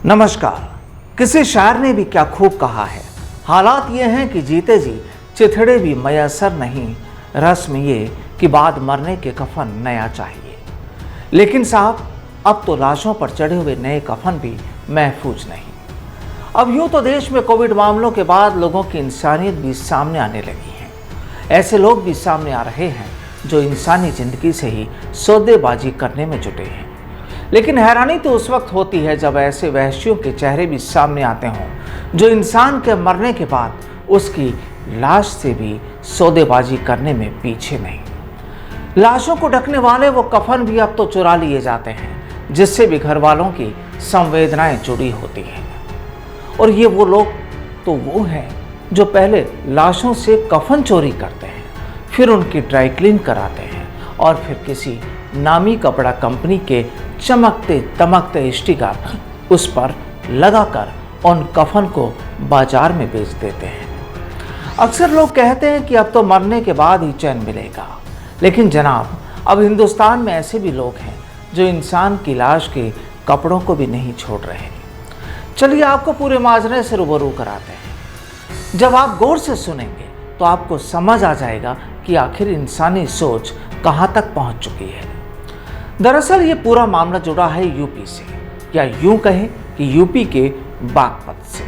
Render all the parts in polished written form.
नमस्कार। किसी शायर ने भी क्या खूब कहा है, हालात ये हैं कि जीते जी चिथड़े भी मयसर नहीं, रस्म ये कि बाद मरने के कफन नया चाहिए। लेकिन साहब, अब तो लाशों पर चढ़े हुए नए कफन भी महफूज नहीं। अब यूं तो देश में कोविड मामलों के बाद लोगों की इंसानियत भी सामने आने लगी है। ऐसे लोग भी सामने आ रहे हैं जो इंसानी जिंदगी से ही सौदेबाजी करने में जुटे हैं। लेकिन हैरानी तो उस वक्त होती है जब ऐसे वहशियों के चेहरे भी सामने आते हों जो इंसान के मरने के बाद उसकी लाश से भी सौदेबाजी करने में पीछे नहीं। लाशों को ढकने वाले वो कफन भी अब तो चुरा लिए जाते हैं, जिससे भी घर वालों की संवेदनाएं जुड़ी होती हैं। और ये वो लोग तो वो हैं जो पहले लाशों से कफन चोरी करते हैं, फिर उनकी ड्राई क्लीन कराते हैं और फिर किसी नामी कपड़ा कंपनी के चमकते दमकते स्टिकर उस पर लगाकर उन कफन को बाजार में बेच देते हैं। अक्सर लोग कहते हैं कि अब तो मरने के बाद ही चैन मिलेगा, लेकिन जनाब, अब हिंदुस्तान में ऐसे भी लोग हैं जो इंसान की लाश के कपड़ों को भी नहीं छोड़ रहे। चलिए आपको पूरे माजरे से रूबरू कराते हैं। जब आप गौर से सुनेंगे तो आपको समझ आ जाएगा कि आखिर इंसानी सोच कहां तक पहुंच चुकी है। दरअसल ये पूरा मामला जुड़ा है यूपी से, या यूं कहें कि यूपी के बागपत से।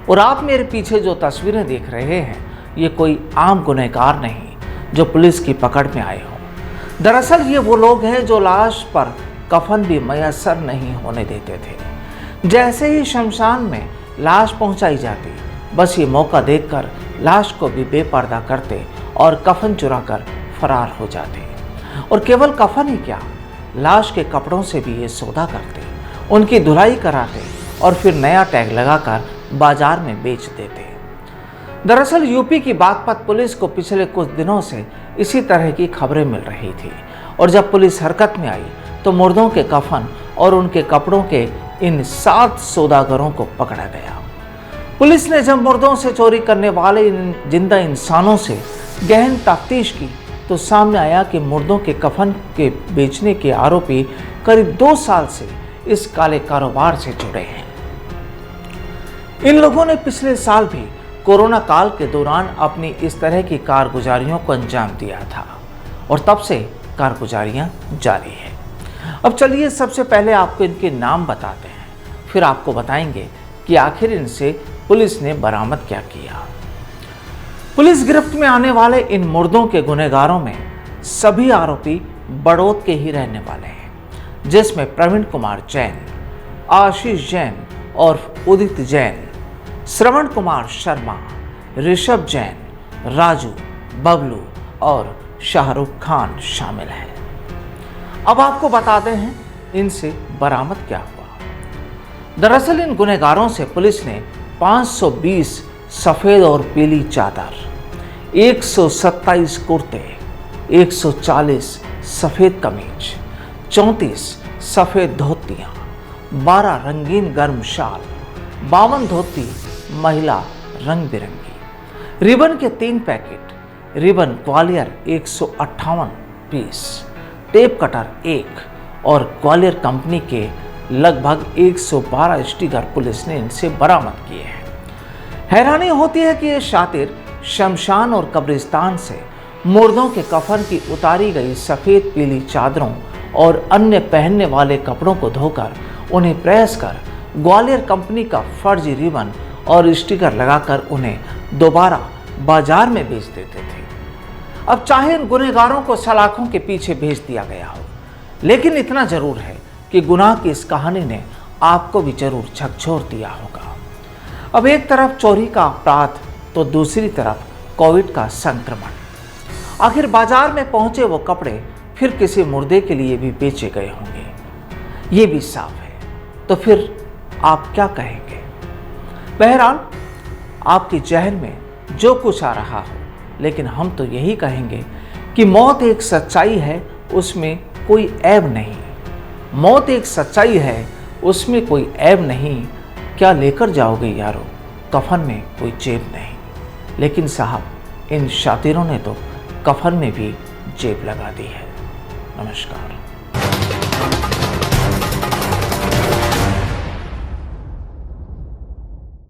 और आप मेरे पीछे जो तस्वीरें देख रहे हैं, ये कोई आम गुनहगार नहीं जो पुलिस की पकड़ में आए हों। दरअसल ये वो लोग हैं जो लाश पर कफन भी मयसर नहीं होने देते थे। जैसे ही शमशान में लाश पहुंचाई जाती, बस ये मौका देखकर लाश को भी बेपर्दा करते और कफन चुराकर फरार हो जाते। और केवल कफन ही क्या, लाश के कपड़ों से भी ये सौदा करते, उनकी धुलाई कराते और फिर नया टैग लगाकर बाजार में बेच देते। दरअसल यूपी की बागपत पुलिस को पिछले कुछ दिनों से इसी तरह की खबरें मिल रही थी, और जब पुलिस हरकत में आई तो मुर्दों के कफन और उनके कपड़ों के इन 7 सौदागरों को पकड़ा गया। पुलिस ने जब मुर्दों से चोरी करने वाले इन जिंदा इंसानों से गहन तफ्तीश की तो सामने आया कि मुर्दों के कफन के बेचने के आरोपी करीब 2 साल से इस काले कारोबार से जुड़े हैं। इन लोगों ने पिछले साल भी कोरोना काल के दौरान अपनी इस तरह की कारगुजारियों को अंजाम दिया था, और तब से कारगुजारियां जारी है। अब चलिए सबसे पहले आपको इनके नाम बताते हैं, फिर आपको बताएंगे कि आखिर इनसे पुलिस ने बरामद क्या किया। पुलिस गिरफ्त में आने वाले इन मुर्दों के गुनहगारों में सभी आरोपी बड़ौद के ही रहने वाले हैं, जिसमें प्रवीण कुमार जैन, आशीष जैन और उदित जैन, श्रवण कुमार शर्मा, ऋषभ जैन, राजू, बबलू और शाहरुख खान शामिल हैं। अब आपको बताते हैं इनसे बरामद क्या हुआ। दरअसल इन गुनहगारों से पुलिस ने 520 सफ़ेद और पीली चादर, 127 कुर्ते, 140 सफ़ेद कमीज, 34 सफ़ेद धोतियाँ, 12 रंगीन गर्म शाल, 52 धोती महिला रंग बिरंगी, रिबन के 3 पैकेट, ribbon Gwalior 158 piece, tape cutter 1 और ग्वालियर कंपनी के लगभग 112 स्टिकर पुलिस ने इनसे बरामद किए हैं। हैरानी होती है कि ये शातिर शमशान और कब्रिस्तान से मुर्दों के कफन की उतारी गई सफ़ेद पीली चादरों और अन्य पहनने वाले कपड़ों को धोकर उन्हें प्रेस कर ग्वालियर कंपनी का फर्जी रिबन और स्टिकर लगाकर उन्हें दोबारा बाजार में बेच देते थे। अब चाहे इन गुनहगारों को सलाखों के पीछे भेज दिया गया हो, लेकिन इतना जरूर है कि गुनाह की इस कहानी ने आपको भी जरूर झकझोर दिया होगा। अब एक तरफ चोरी का अपराध तो दूसरी तरफ कोविड का संक्रमण। आखिर बाजार में पहुंचे वो कपड़े फिर किसी मुर्दे के लिए भी बेचे गए होंगे, ये भी साफ है। तो फिर आप क्या कहेंगे? बहरहाल आपकी जहन में जो कुछ आ रहा हो, लेकिन हम तो यही कहेंगे कि मौत एक सच्चाई है, उसमें कोई ऐब नहीं। मौत एक सच्चाई है, उसमें कोई ऐब नहीं। क्या लेकर जाओगे यारो, कफन में कोई जेब नहीं। लेकिन साहब, इन शातिरों ने तो कफन में भी जेब लगा दी है। नमस्कार।